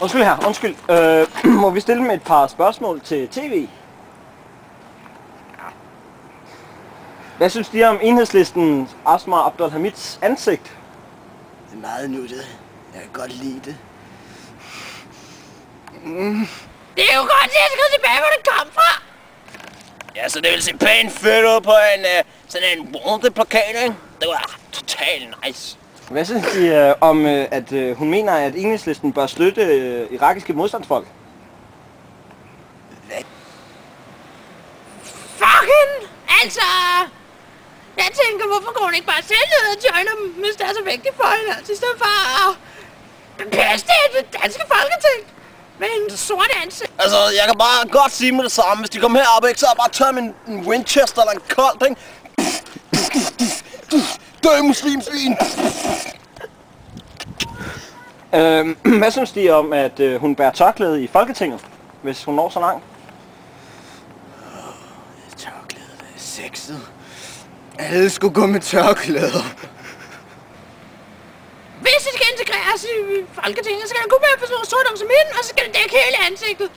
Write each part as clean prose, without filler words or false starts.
Undskyld her, undskyld. Må vi stille med et par spørgsmål til tv? Hvad synes de om Enhedslisten Asma Abdulhamids ansigt? Det er meget nuttet. Jeg kan godt lide det. Det er jo godt, at jeg skal tilbage, hvor det kom fra. Ja, så det vil se pænt fedt ud på en sådan en Wanted-plakat, ikke? Det var totalt nice. Hvad synes de om, at hun mener, at Enhedslisten bør støtte irakiske modstandsfolk? Hvad? Fucking! Altså... Jeg tænker, hvorfor går hun ikke bare selv ned og joiner dem, hvis det er så vigtigt for hende, altså, i stedet for at passe det danske folketing med en sort ansigt. Altså, jeg kan bare godt sige med det samme. Hvis de kommer herop, ikke, så har jeg bare taget en Winchester eller en Colt, ikke? Dø muslimsvin! Hvad synes de om, at hun bærer tørklæde i Folketinget, hvis hun når så langt? Tørklæde, det er sexet. Alle skulle gå med tørklæder. Hvis det skal integreres i Folketinget, så skal der kun være personer sort om som hende, og så skal det dække hele ansigtet.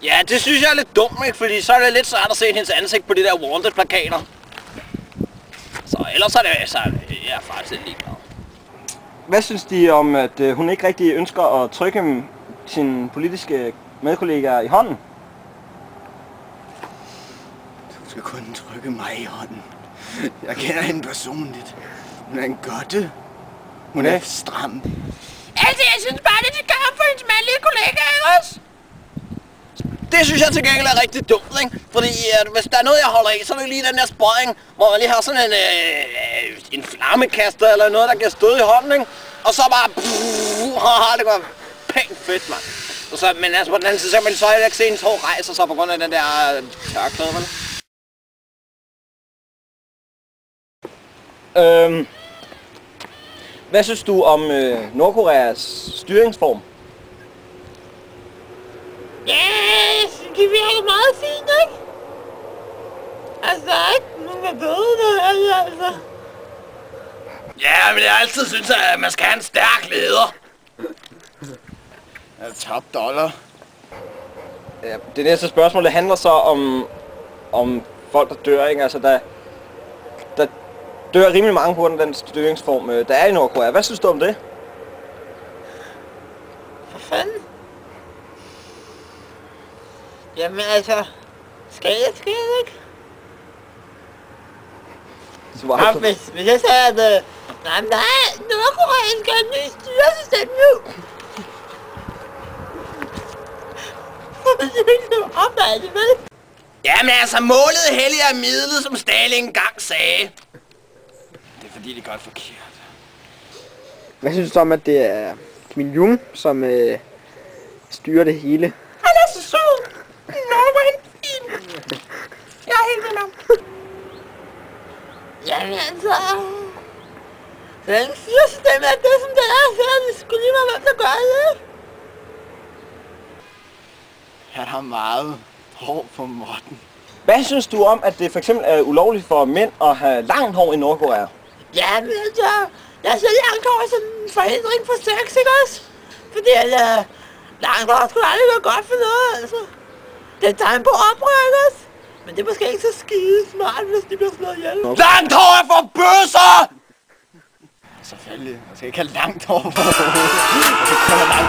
Ja, det synes jeg er lidt dumt, ikke? Fordi så er det lidt svært at se hendes ansigt på de der Wanted-plakater. Så ellers er det, så jeg er faktisk lidt ligeglad. Hvad synes de om, at hun ikke rigtig ønsker at trykke sine politiske medkollegaer i hånden? Du skal kun trykke mig i hånden. Jeg kender hende personligt. Hun er en godte. Hun er stram. Altså, jeg synes bare, det de gør for hendes mandlige kollegaer også. Det synes jeg til gengæld er rigtig dumt, ikke? Fordi hvis der er noget, jeg holder af, så er det lige den der spøjning, hvor man lige har sådan en flammekaster eller noget, der kan støde i hånden, ikke? Og så bare... det går pænt fedt, mand. Og så, men altså på den anden side, så kan man så ikke se hendes hår rejser sig på grund af den der tørklæde, vel? Hvad synes du om Nordkoreas styringsform? Ja, det virker meget fint, ikke? Altså, der er ikke nogen af døde der, altså. Ja, men jeg altid synes, at man skal have en stærk leder. Er det top dollar? Ja, det næste spørgsmål, det handler så om folk, der dør, ikke? Altså, der dør rimelig mange på grund af den styringsform, der er i Nordkorea. Hvad synes du om det? For fanden? Jamen altså, skal ikke? Ja, hvis jeg sagde, at nej, Nordkorea skal have en ny styresystem nu. Så vil jeg ikke opdage det, vel? Jamen altså, målet er helligere midlet, som Stalin engang sagde. Det er fordi, det gør det forkert. Hvad synes du om, at det er Kim Jong, som styrer det hele? Han er så sød. Norge er fin. Jeg er helt med ham. Jamen altså... Den styresystem er det, som det er, så det skulle lige være, hvem der gør det. Han har meget hår på måtten. Hvad synes du om, at det for eksempel er ulovligt for mænd at have langt hår i Nordkorea? Jamen altså... Jeg ser langt hår som en forhindring for sex, ikke også? Fordi langt hår skulle aldrig være godt for noget, altså. Det er tegn på oprør, ikke også? Men det er måske ikke så skide smart, hvis de bliver slået ihjel. Langt hår er for bøsser! Selvfølgelig. Man skal ikke have langt hår. Det kommer langt